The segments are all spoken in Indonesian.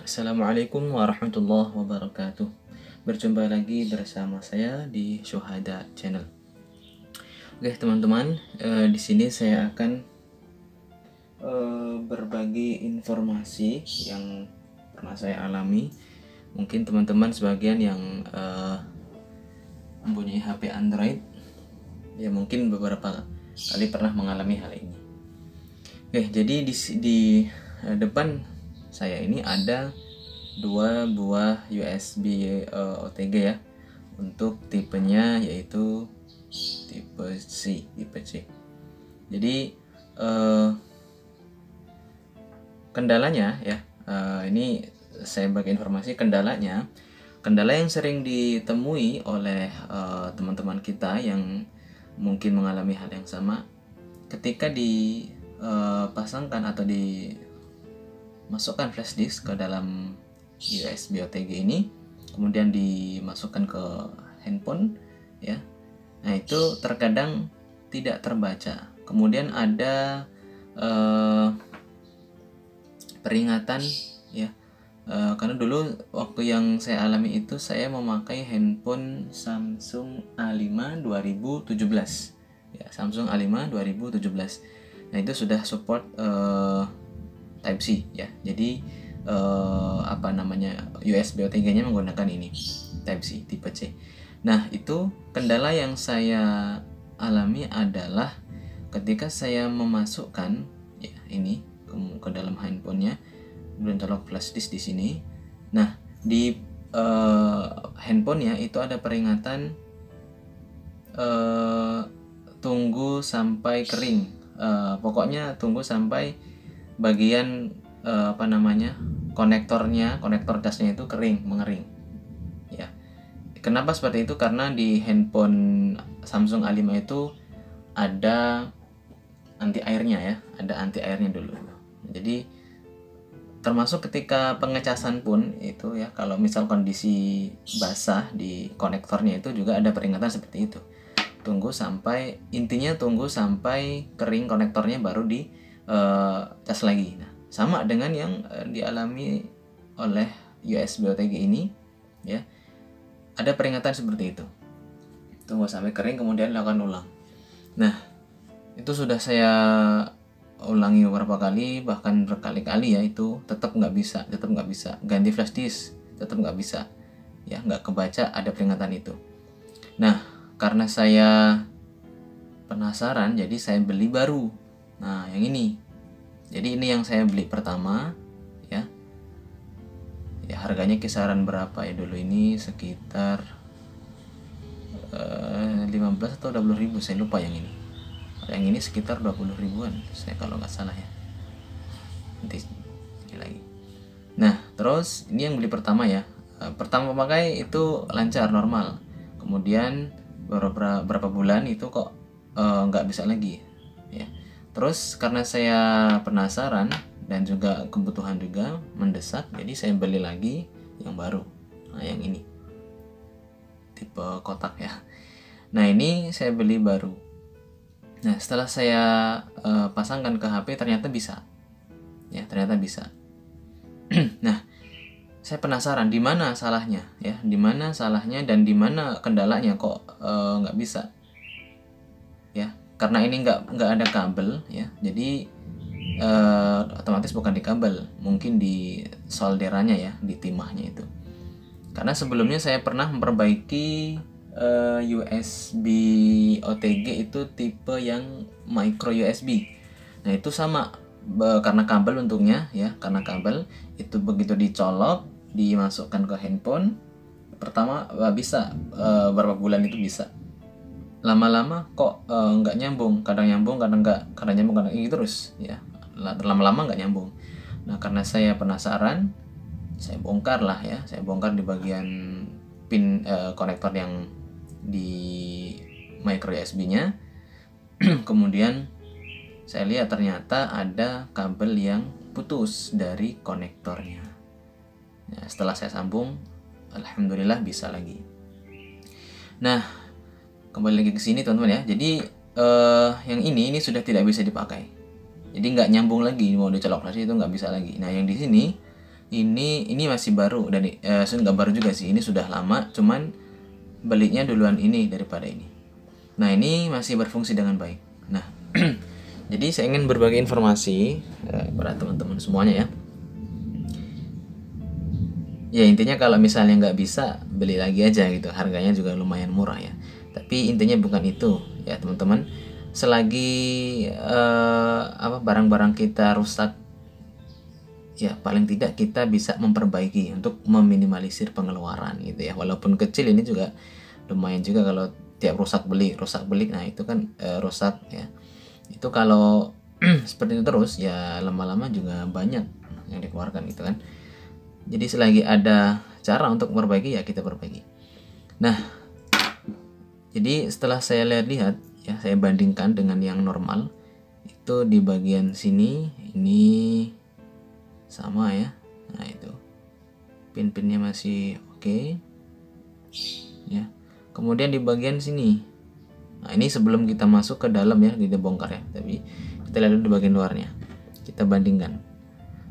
Assalamualaikum warahmatullahi wabarakatuh. Berjumpa lagi bersama saya di Syuhada Channel. Oke teman-teman, di sini saya akan berbagi informasi yang pernah saya alami. Mungkin teman-teman sebagian yang mempunyai HP Android, ya mungkin beberapa kali pernah mengalami hal ini. Oke, jadi di depan saya ini ada dua buah USB OTG ya, untuk tipenya yaitu tipe C. Jadi kendalanya ya, ini saya bagi informasi kendala yang sering ditemui oleh teman-teman kita yang mungkin mengalami hal yang sama ketika dipasangkan atau dimasukkan flash disk ke dalam USB OTG ini, kemudian dimasukkan ke handphone ya. Nah, itu terkadang tidak terbaca. Kemudian ada peringatan ya, karena dulu waktu yang saya alami itu saya memakai handphone Samsung A5 2017 ya, Samsung A5 2017. Nah, itu sudah support Type C ya. Jadi USB OTG-nya menggunakan ini Type C tipe C. Nah, itu kendala yang saya alami adalah ketika saya memasukkan ya ini ke dalam handphonenya, kemudian colok flash disk di sini. Nah, di handphonenya itu ada peringatan tunggu sampai kering. Pokoknya tunggu sampai bagian konektor dasnya itu mengering ya. Kenapa seperti itu? Karena di handphone Samsung A5 itu ada anti airnya ya, ada anti airnya dulu. Jadi termasuk ketika pengecasan pun itu ya, kalau misal kondisi basah di konektornya itu juga ada peringatan seperti itu. Intinya tunggu sampai kering konektornya baru di cas lagi. Nah, sama dengan yang dialami oleh USB OTG ini ya. Ada peringatan seperti itu. Tunggu sampai kering kemudian lakukan ulang. Nah, itu sudah saya ulangi beberapa kali, bahkan berkali-kali ya, itu tetap nggak bisa. Ganti flash disk tetap nggak bisa ya, nggak kebaca ada peringatan itu. Nah, karena saya penasaran, jadi saya beli baru. Nah, yang ini. Jadi ini yang saya beli pertama ya. Ya, harganya kisaran berapa ya dulu ini, sekitar 15 atau 20 ribu, saya lupa yang ini. Yang ini sekitar 20 ribuan saya kalau nggak salah ya. Nanti lagi. Nah, terus ini yang beli pertama ya. Pertama pakai itu lancar, normal. Kemudian beberapa bulan itu kok nggak bisa lagi ya. Terus karena saya penasaran dan juga kebutuhan juga mendesak, jadi saya beli lagi yang baru. Nah, yang ini tipe kotak ya. Nah, ini saya beli baru. Nah, setelah saya pasangkan ke HP ternyata bisa. Ya, ternyata bisa. Nah, saya penasaran di mana salahnya ya, di mana salahnya dan di mana kendalanya kok nggak bisa. Ya, karena ini nggak ada kabel ya, jadi otomatis bukan di kabel, mungkin di solderannya ya, di timahnya itu. Karena sebelumnya saya pernah memperbaiki USB OTG itu tipe yang micro USB. Nah, itu sama karena kabel untungnya ya, karena kabel itu begitu dicolok, dimasukkan ke handphone pertama bisa berapa bulan itu bisa. Lama-lama kok nggak nyambung, kadang nyambung, kadang nggak, kadang nyambung, kadang gitu terus ya. Lama-lama nggak nyambung. Nah, karena saya penasaran, saya bongkar di bagian pin konektor yang di micro USB-nya. Kemudian saya lihat ternyata ada kabel yang putus dari konektornya. Nah, setelah saya sambung, alhamdulillah bisa lagi. Nah, kembali lagi ke sini teman-teman ya. Jadi yang ini sudah tidak bisa dipakai. Jadi nggak nyambung lagi, mau dicolok flash itu nggak bisa lagi. Nah, yang di sini ini masih baru dan nggak baru juga sih, ini sudah lama, cuman belinya duluan ini daripada ini. Nah, ini masih berfungsi dengan baik. Nah, jadi saya ingin berbagi informasi kepada teman-teman semuanya ya. Ya intinya kalau misalnya nggak bisa, beli lagi aja gitu, harganya juga lumayan murah ya. Tapi intinya bukan itu ya teman-teman. Selagi barang-barang kita rusak, ya paling tidak kita bisa memperbaiki untuk meminimalisir pengeluaran gitu ya. Walaupun kecil, ini juga lumayan juga kalau tiap rusak beli. Nah itu kan rusak ya. Itu kalau seperti itu terus ya, lama-lama juga banyak yang dikeluarkan gitu kan. Jadi selagi ada cara untuk memperbaiki ya kita perbaiki. Nah, jadi setelah saya lihat ya, saya bandingkan dengan yang normal, itu di bagian sini ini sama ya. Nah itu pin-pinnya masih oke ya. Kemudian di bagian sini, nah ini sebelum kita masuk ke dalam ya, kita bongkar ya, tapi kita lihat dulu di bagian luarnya, kita bandingkan.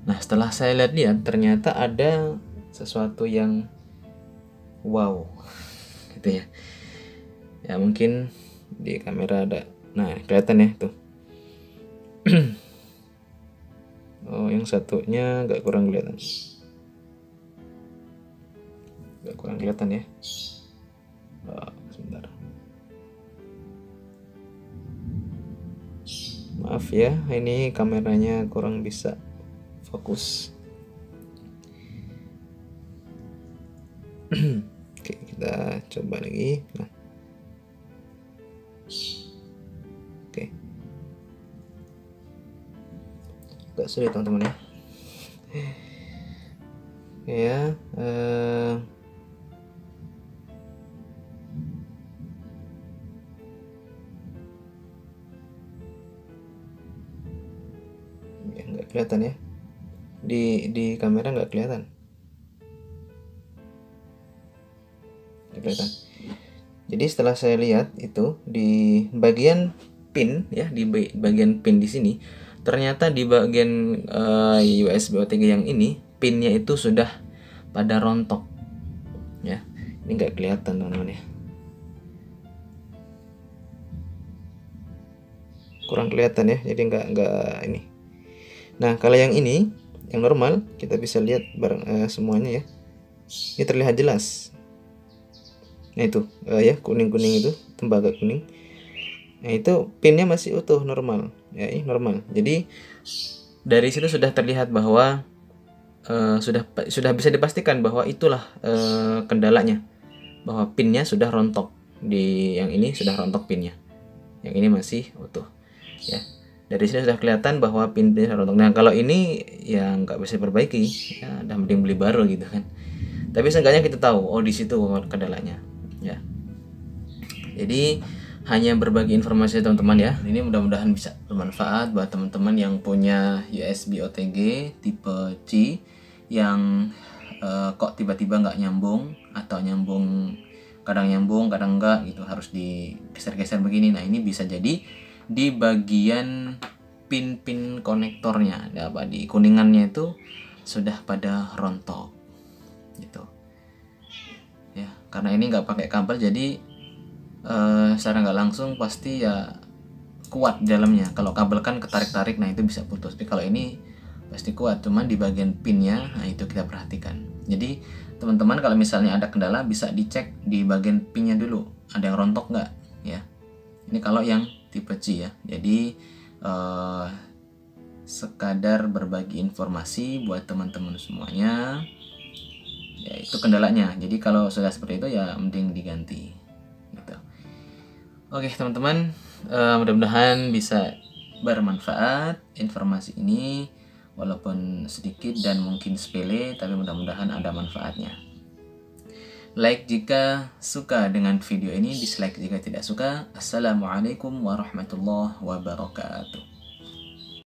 Nah setelah saya lihat ternyata ada sesuatu yang wow gitu ya. Ya mungkin di kamera ada, nah kelihatan ya tuh. Oh yang satunya agak kurang kelihatan, ya. Sebentar, maaf ya, ini kameranya kurang bisa fokus. Oke, kita coba lagi. Nah, oke, agak sulit teman-teman ya. Ya, nggak kelihatan ya. Di kamera nggak kelihatan. Jadi setelah saya lihat itu di bagian pin ya, di bagian pin di sini, ternyata di bagian USB OTG yang ini, pinnya itu sudah pada rontok ya. Ini nggak kelihatan teman-teman ya, kurang kelihatan ya, jadi nggak ini. Nah kalau yang ini, yang normal, kita bisa lihat bareng semuanya ya. Ini terlihat jelas. Nah itu ya, kuning-kuning itu, tembaga kuning. Nah itu pinnya masih utuh, normal ya, ini normal. Jadi dari situ sudah terlihat bahwa sudah bisa dipastikan bahwa itulah kendalanya, bahwa pinnya sudah rontok. Di yang ini sudah rontok pinnya, yang ini masih utuh ya. Dari sini sudah kelihatan bahwa pinnya rontok. Nah kalau ini ya nggak bisa diperbaiki ya, udah mending beli baru gitu kan. Tapi seenggaknya kita tahu, oh di situ kendalanya ya. Jadi hanya berbagi informasi teman-teman ya. Ini mudah-mudahan bisa bermanfaat buat teman-teman yang punya USB OTG tipe C yang kok tiba-tiba nggak nyambung, atau kadang nyambung kadang enggak gitu, harus digeser-geser begini. Nah ini bisa jadi di bagian pin-pin konektornya, di kuningannya itu sudah pada rontok gitu ya. Karena ini nggak pakai kabel, jadi secara nggak langsung pasti ya kuat di dalamnya. Kalau kabel kan ketarik-tarik, nah itu bisa putus. Tapi kalau ini pasti kuat, cuman di bagian pinnya, nah itu kita perhatikan. Jadi teman-teman kalau misalnya ada kendala, bisa dicek di bagian pinnya dulu, ada yang rontok nggak ya. Ini kalau yang tipe C ya. Jadi sekadar berbagi informasi buat teman-teman semuanya ya, itu kendalanya. Jadi kalau sudah seperti itu ya mending diganti gitu. Oke teman-teman, mudah-mudahan bisa bermanfaat informasi ini, walaupun sedikit dan mungkin sepele, tapi mudah-mudahan ada manfaatnya. Like jika suka dengan video ini, dislike jika tidak suka. Assalamualaikum warahmatullahi wabarakatuh.